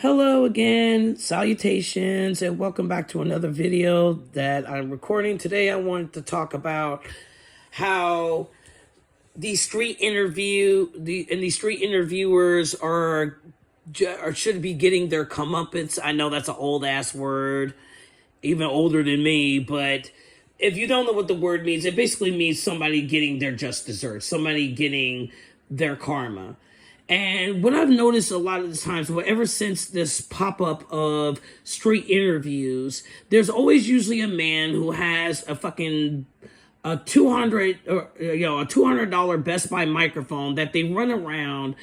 Hello again, salutations, and welcome back to another video that I'm recording. Today I wanted to talk about how these street interviewers are should be getting their comeuppance. I know that's an old ass word, even older than me, but if you don't know what the word means, it basically means somebody getting their just desserts, somebody getting their karma. And what I've noticed a lot of the times, well, ever since this pop-up of street interviews, there's always usually a man who has a fucking a $200 Best Buy microphone that they run around,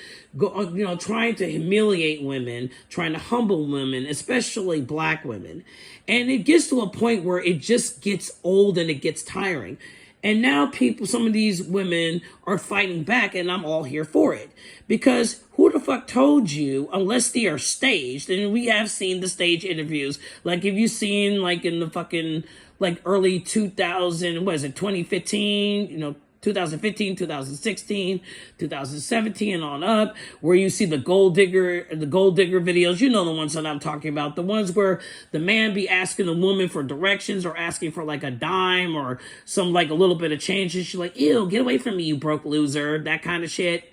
trying to humiliate women, trying to humble women, especially black women. And it gets to a point where it just gets old and it gets tiring. And now some of these women are fighting back, and I'm all here for it. Because who the fuck told you, unless they are staged, and we have seen the stage interviews, like if you've seen like in the fucking like early 2015, 2015, 2016, 2017 and on up, where you see the gold digger videos. You know the ones that I'm talking about. The ones where the man be asking the woman for directions or asking for like a dime or some like a little bit of change. And she's like, ew, get away from me, you broke loser. That kind of shit.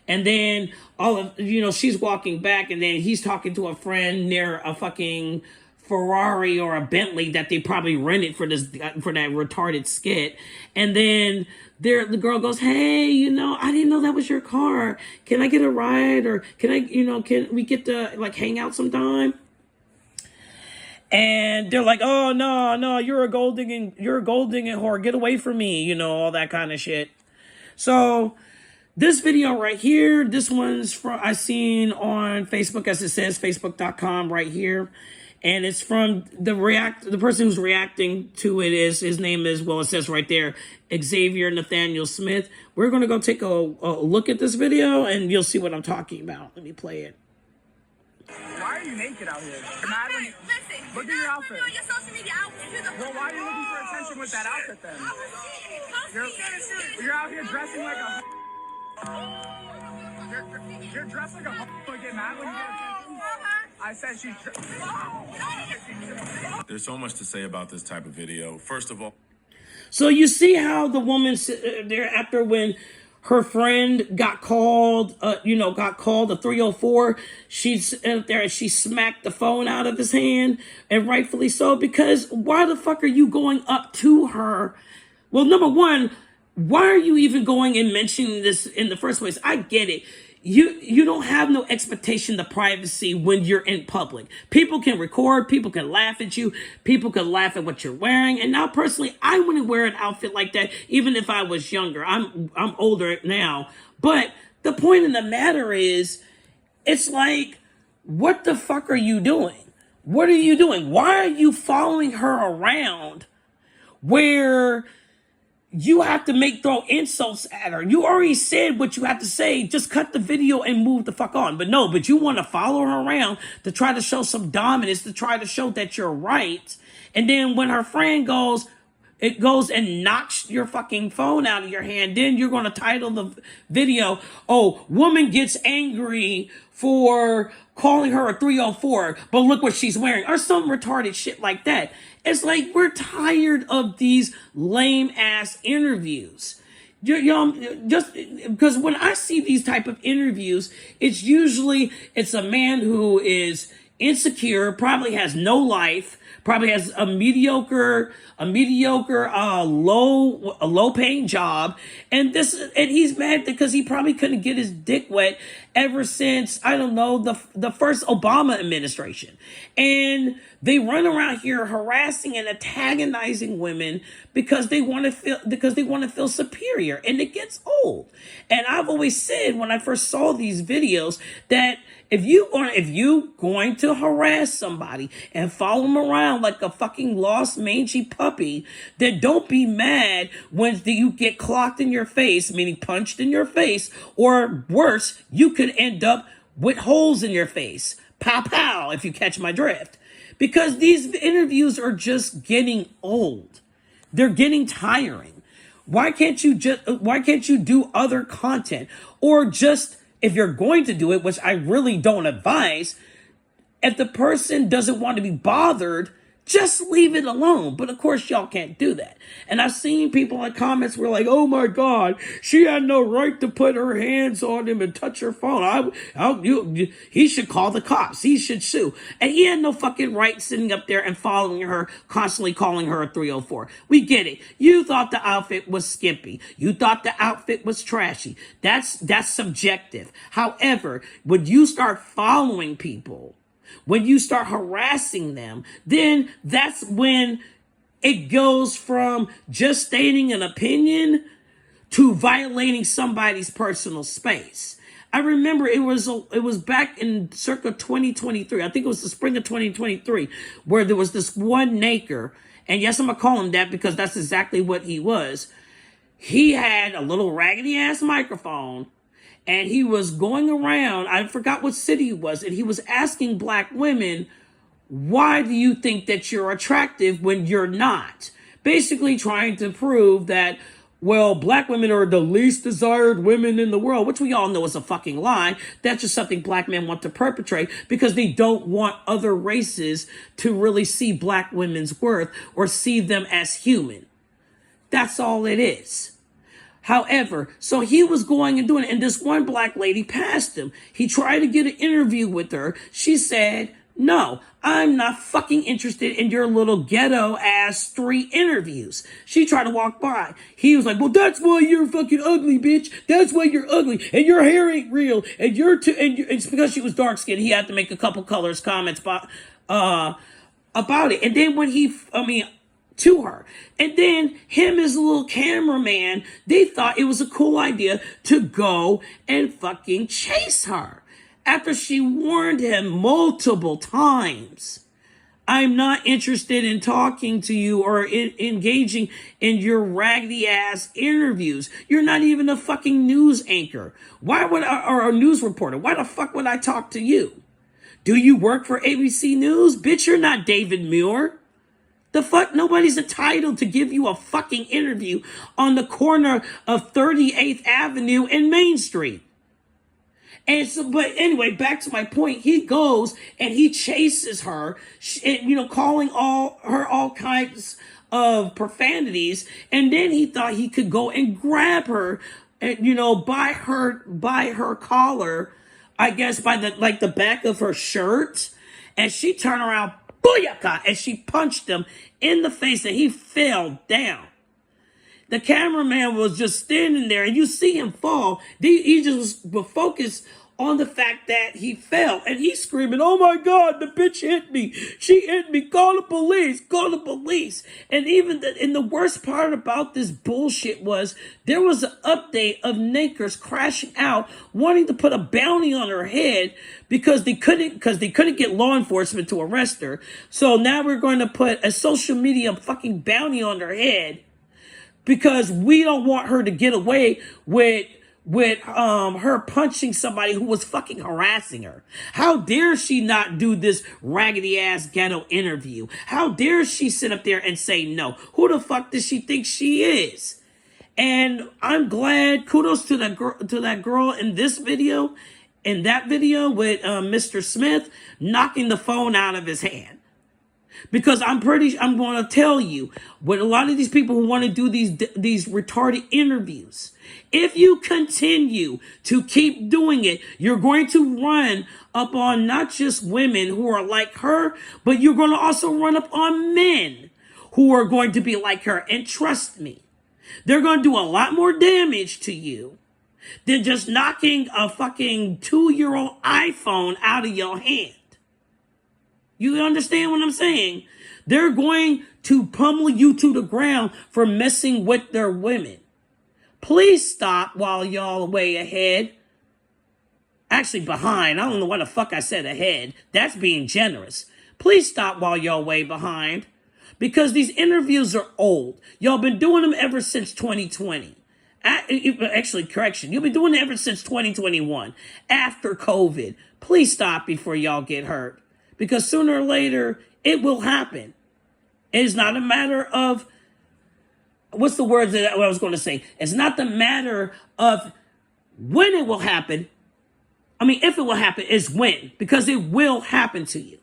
And then she's walking back and then he's talking to a friend near a fucking Ferrari or a Bentley that they probably rented for that retarded skit. And then the girl goes, hey, I didn't know that was your car. Can I get a ride? Or can we get to like hang out sometime? And they're like, oh, no, you're a gold digging whore. Get away from me, all that kind of shit. So this video right here, this one's I seen on Facebook, as it says, facebook.com right here. And it's from the person who's reacting to it his name is, well, it says right there, Xavier Nathaniel Smith. We're going to go take a look at this video and you'll see what I'm talking about. Let me play it. Why are you naked out here? Listen, look at your outfit. On your social media, well, why are you looking for attention with that outfit then? You're out here dressing like a You're dressed like a get mad when you get attention? I said she's... There's so much to say about this type of video. First of all... So you see how the woman there after when her friend got called, a 304, she's out there and she smacked the phone out of his hand, and rightfully so, because why the fuck are you going up to her? Well, number one, why are you even going and mentioning this in the first place? I get it. You don't have no expectation of privacy when you're in public. People can record, people can laugh at you, people can laugh at what you're wearing. And now personally, I wouldn't wear an outfit like that even if I was younger. I'm older now. But the point of the matter is, it's like, what the fuck are you doing? What are you doing? Why are you following her around where you have to throw insults at her? You already said what you have to say. Just cut the video and move the fuck on. But you want to follow her around to try to show some dominance, to try to show that you're right. And then when her friend goes and knocks your fucking phone out of your hand, then you're going to title the video, oh, woman gets angry for calling her a 304, but look what she's wearing, or some retarded shit like that. It's like, we're tired of these lame ass interviews. Just because when I see these type of interviews, it's a man who is insecure, probably has no life, probably has a mediocre, low paying job. And he's mad because he probably couldn't get his dick wet ever since, I don't know, the first Obama administration. And they run around here harassing and antagonizing women because they want to feel superior, and it gets old. And I've always said when I first saw these videos that if you going to harass somebody and follow them around like a fucking lost mangy puppy, then don't be mad when you get clocked in your face, meaning punched in your face, or worse, you could end up with holes in your face. Pow pow, if you catch my drift. Because these interviews are just getting old. They're getting tiring. Why can't you do other content? Or just, if you're going to do it, which I really don't advise, If the person doesn't want to be bothered, just leave it alone. But of course, y'all can't do that. And I've seen people in comments were like, "Oh my God, she had no right to put her hands on him and touch her phone. He should call the cops. He should sue." And he had no fucking right sitting up there and following her, constantly calling her a 304. We get it. You thought the outfit was skimpy. You thought the outfit was trashy. That's subjective. However, when you start following people, when you start harassing them, then that's when it goes from just stating an opinion to violating somebody's personal space. I remember it was back in circa 2023. I think it was the spring of 2023, where there was this one Naker, and yes, I'm gonna call him that because that's exactly what he was. He had a little raggedy ass microphone, and he was going around, I forgot what city he was, and he was asking black women, why do you think that you're attractive when you're not? Basically trying to prove that, well, black women are the least desired women in the world, which we all know is a fucking lie. That's just something black men want to perpetrate because they don't want other races to really see black women's worth or see them as human. That's all it is. However, so he was going and doing it, and this one black lady passed him. He tried to get an interview with her. She said, "No, I'm not fucking interested in your little ghetto ass 3 interviews." She tried to walk by. He was like, "Well, that's why you're fucking ugly, bitch. That's why you're ugly, and your hair ain't real, and it's because she was dark skinned." He had to make a couple colors comments about it. And then when to her. And then him as a little cameraman, they thought it was a cool idea to go and fucking chase her. After she warned him multiple times, "I'm not interested in talking to you or engaging in your raggedy ass interviews. You're not even a fucking news anchor. Or a news reporter. Why the fuck would I talk to you? Do you work for ABC News? Bitch, you're not David Muir. The fuck? Nobody's entitled to give you a fucking interview on the corner of 38th Avenue and Main Street." And so, but anyway, back to my point, he goes and he chases her, calling her all kinds of profanities. And then he thought he could go and grab her, and, by her collar, I guess by the back of her shirt. And she turned around, booyaka, and she punched him in the face, and he fell down. The cameraman was just standing there, and you see him fall. He just was focused on the fact that he fell, and he's screaming, "Oh my God, the bitch hit me. She hit me. Call the police. Call the police." And the worst part about this bullshit was there was an update of Nakers crashing out, wanting to put a bounty on her head because they couldn't get law enforcement to arrest her. So now we're going to put a social media fucking bounty on her head because we don't want her to get away with her punching somebody who was fucking harassing her. How dare she not do this raggedy ass ghetto interview? How dare she sit up there and say no? Who the fuck does she think she is? And I'm glad, kudos to that girl in this video, in that video with Mr. Smith knocking the phone out of his hand. Because I'm going to tell you, with a lot of these people who want to do these retarded interviews, if you continue to keep doing it, you're going to run up on not just women who are like her, but you're going to also run up on men who are going to be like her. And trust me, they're going to do a lot more damage to you than just knocking a fucking 2-year-old iPhone out of your hand. You understand what I'm saying? They're going to pummel you to the ground for messing with their women. Please stop while y'all way ahead. Actually, behind. I don't know why the fuck I said ahead. That's being generous. Please stop while y'all way behind. Because these interviews are old. Y'all been doing them ever since 2020. Actually, correction. You've been doing it ever since 2021. After COVID. Please stop before y'all get hurt. Because sooner or later, it will happen. It is not a matter of, what's the word that I was going to say? It's not the matter of when it will happen. I mean, if it will happen, it's when, because it will happen to you.